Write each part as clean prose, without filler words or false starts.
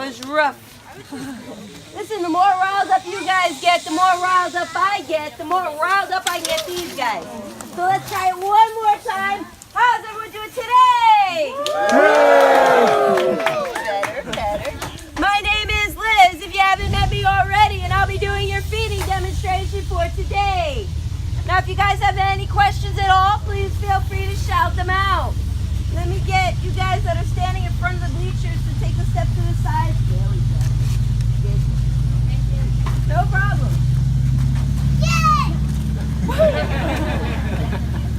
was rough. Listen, the more riled up you guys get, the more riled up I get, the more riled up I can get these guys. So let's try it one more time. How's everyone doing today? Better. My name is Liz, if you haven't met me already, and I'll be doing your feeding demonstration for today. Now, if you guys have any questions at all, please feel free to shout them out. Let me get you guys that are standing in front of the bleachers to take a step to the side. There we go. Good. No problem. Yay!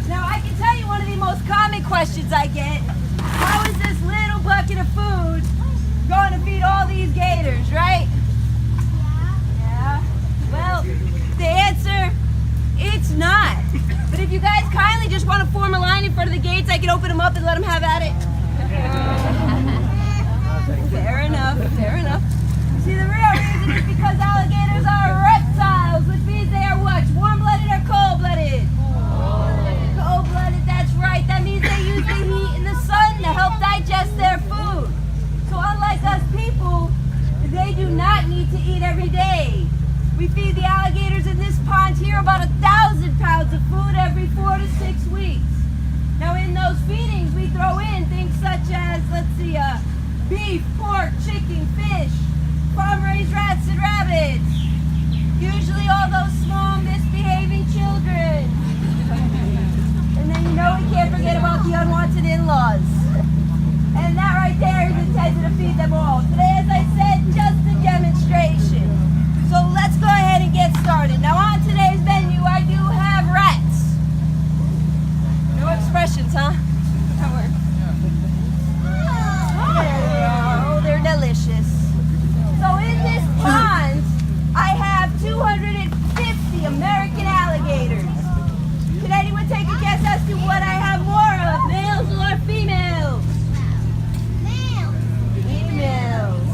Now, I can tell you one of the most common questions I get. How is this little bucket of food going to feed all these gators, right? Yeah. Well, the answer, it's not. But if you guys kindly just want to form a line in front of the gates, I can open them up and let them have at it. Fair enough. See, the real reason is because alligators are reptiles, which means they are what? Warm-blooded or cold-blooded? Cold-blooded, that's right. That means they use the heat in the sun to help digest their food. So unlike us people, they do not need to eat every day. We feed the alligators in this pond here about 1,000 pounds of food every 4 to 6 weeks. Now in those feedings we throw in things such as, beef, pork, chicken, fish, farm-raised rats and rabbits. Usually all those small misbehaving children. And then we can't forget about the unwanted in-laws. And that right there is intended to feed them all. Today, as I said, just a demonstration. So let's go ahead and get started. Now on today's menu, I do have rats. No expressions, huh? That works. There they are. Oh, they're delicious. So in this pond, I have 250 American alligators. Can anyone take a guess as to what I have more of, males or females? Females.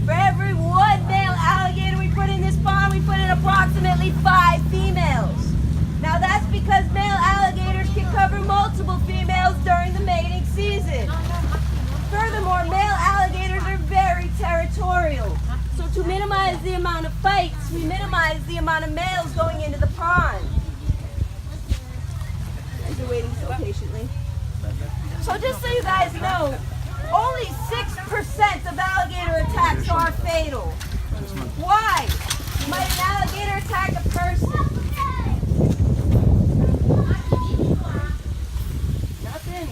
For every one male alligator we put in this pond, we put in approximately 5 females. Now that's because male alligators can cover multiple females during the mating season. Furthermore, male alligators are very territorial. So to minimize the amount of fights, we minimize the amount of males going into the pond. Guys are waiting so patiently. So just so you guys know, only 6% of alligator attacks are fatal. Why? Might an alligator attack a person? Nothing.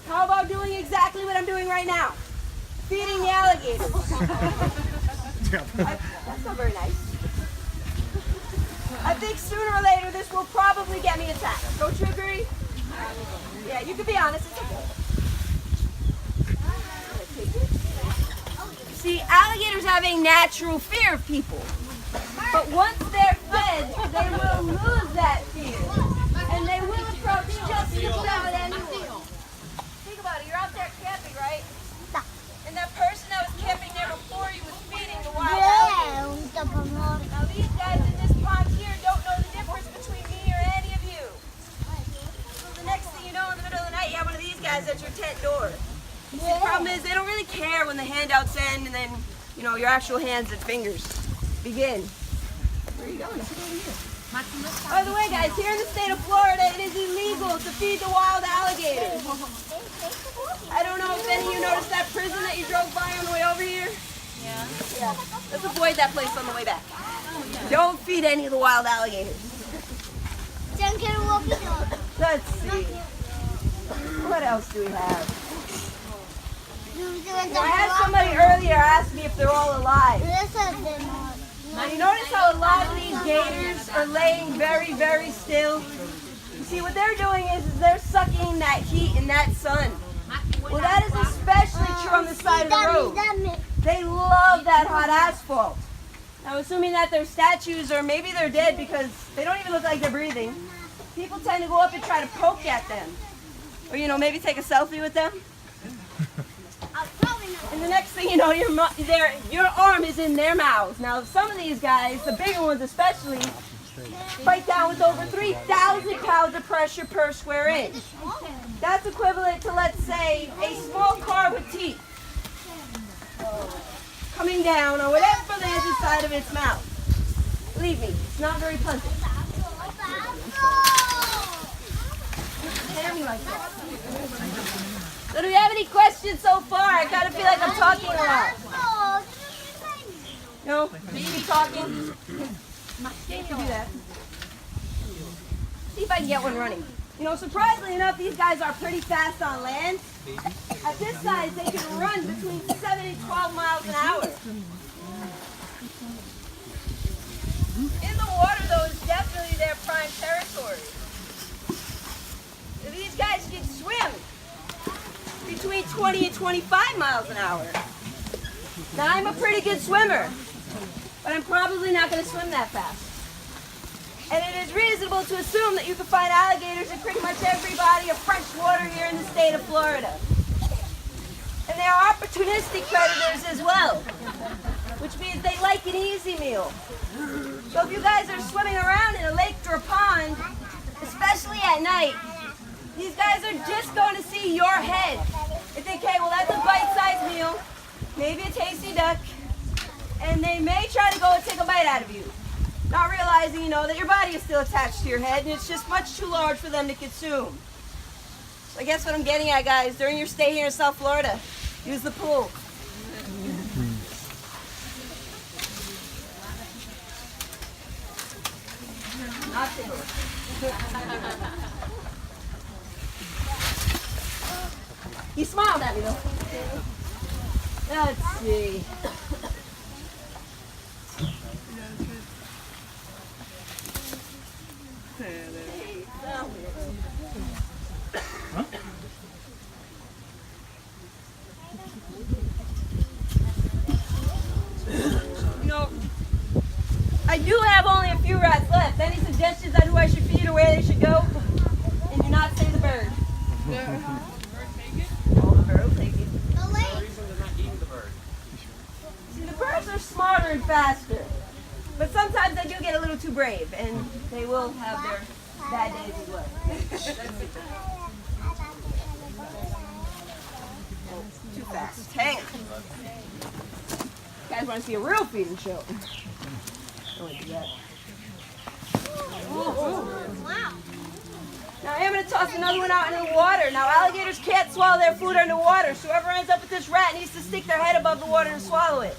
How about doing exactly what I'm doing right now? Feeding the alligators. That's not very nice. I think sooner or later this will probably get me attacked. Don't you agree? Yeah, you can be honest. It's okay. See, alligators have a natural fear of people. But once they're fed, they will lose that fear. And they will approach just about anyone. Think about it, you're out there camping, right? And that person that was camping there before you was feeding the wild alligators. Now these guys in this pond here don't know the difference between me or any of you. So the next thing you know, in the middle of the night, you have one of these guys at your tent door. See, the problem is they don't really care when the handouts end and then, your actual hands and fingers begin. Where are you going? Sit over here. By the way, guys, here in the state of Florida, it is illegal to feed the wild alligators. I don't know if any of you noticed that prison that you drove by on the way over here. Yeah. Let's avoid that place on the way back. Don't feed any of the wild alligators. Let's see. What else do we have? I had somebody earlier ask me if they're all alive. Now you notice how a lot of these gators are laying very, very still? You see, what they're doing is they're sucking that heat and that sun. Well, that is especially true on the side of the road. They love that hot asphalt. Now, assuming that they're statues or maybe they're dead because they don't even look like they're breathing, people tend to go up and try to poke at them. Or, maybe take a selfie with them. And the next thing you know, your arm is in their mouths. Now, some of these guys, the bigger ones especially, bite down with over 3,000 pounds of pressure per square inch. That's equivalent to, let's say, a small car with teeth. down on whatever lands inside of its mouth. Believe me, it's not very pleasant. So do we have any questions so far? I kind of feel like I'm talking a lot. No? Just keep talking? You can do that. See if I can get one running. You know, surprisingly enough, these guys are pretty fast on land. At this size, they can run between 7 and 12 miles an hour. In the water, though, is definitely their prime territory. These guys can swim between 20 and 25 miles an hour. Now, I'm a pretty good swimmer, but I'm probably not going to swim that fast. And it is reasonable to assume that you can find alligators in pretty much every body of fresh water here in the state of Florida. And they are opportunistic predators as well, which means they like an easy meal. So if you guys are swimming around in a lake or a pond, especially at night, these guys are just going to see your head and think, hey, well, that's a bite-sized meal, maybe a tasty duck, and they may try to go and take a bite out of you. Not realizing, you know, that your body is still attached to your head and it's just much too large for them to consume. So I guess what I'm getting at, guys, during your stay here in South Florida, use the pool. Not ticklish. He smiled at me though. Let's see. You know, I do have only a few rats left. Any suggestions on who I should feed or where they should go? And do not say the bird. Yeah. Oh, the bird will take it. See, the birds are smarter and faster. But sometimes they do get a little too brave, and they will have their bad days as well. Too fast. Hang on. You guys want to see a real feeding show? Don't do that. Wow. Now I am going to toss another one out into the water. Now alligators can't swallow their food underwater, so whoever ends up with this rat needs to stick their head above the water and swallow it.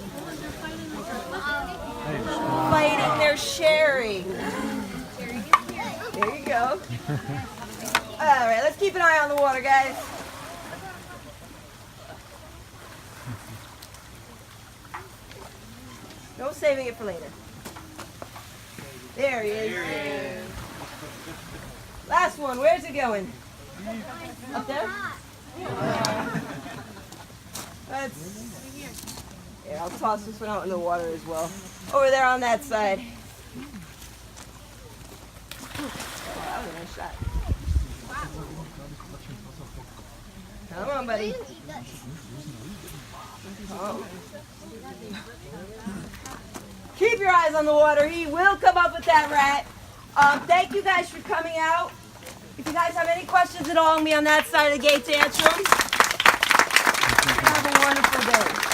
Fighting, they're sharing. There you go. Alright, let's keep an eye on the water, guys. No saving it for later. There he is. Last one, where's it going? Up there? Here, I'll toss this one out in the water as well. Over there on that side. Oh, that was a nice shot. Come on, buddy. Oh. Keep your eyes on the water. He will come up with that rat. Thank you guys for coming out. If you guys have any questions at all, I'll be on that side of the gate to answer them. Have a wonderful day.